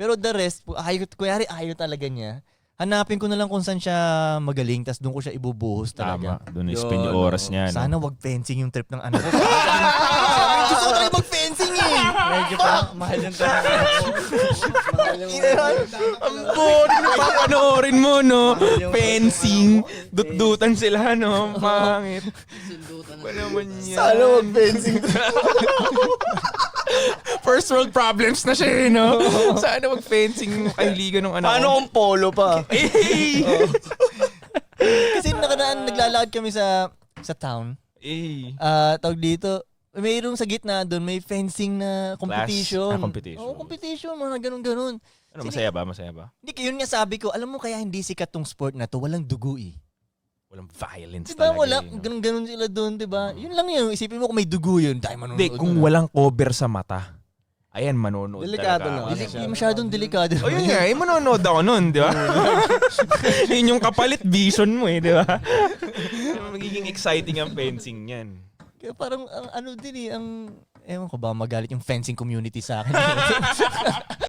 Pero the rest, kunyari ayaw talaga niya, hanapin ko na lang kung saan siya magaling, tas doon ko siya ibubuhos talaga. Tama. Doon i-spend yung oras niya. No? Sana wag fencing yung trip ng anak ko. Gusto ko talaga mag-fencing eh. Medyo mahal yung talaga. Ang boring na papanoorin mo, no? Fencing. Dut-dutan sila, no? Pangit. Ba naman yan? Sana wag fencing. First world problems na siya, no? Sana mag-fencing kahiligan ng anak ko. Paano kung polo pa? Eh! Kasi nakaraan naglalakad kami sa town. Eh! Tawag dito, mayroong sa gitna doon, may fencing na competition. Competition. Oo, competition, mga ganun-ganun. Ano, masaya ba? Masaya ba? Hindi, yun nga sabi ko, alam mo kaya hindi sikat tong sport na to, walang dugo eh. Walang violence Diba talaga. wala, eh, no? ganun-ganun sila doon, diba? Yun lang yun, isipin mo kung may dugo yun, dahil manonood. Hindi, kung walang cover sa mata, ayan, manonood Delikado talaga. lang. Hindi masyadong delikado. O yun nga, manonood ako nun, di ba? Yun yung kapalit vision mo di ba? Magiging exciting ang fencing yan. Kaya parang, ewan ko ba, magalit yung fencing community sa akin.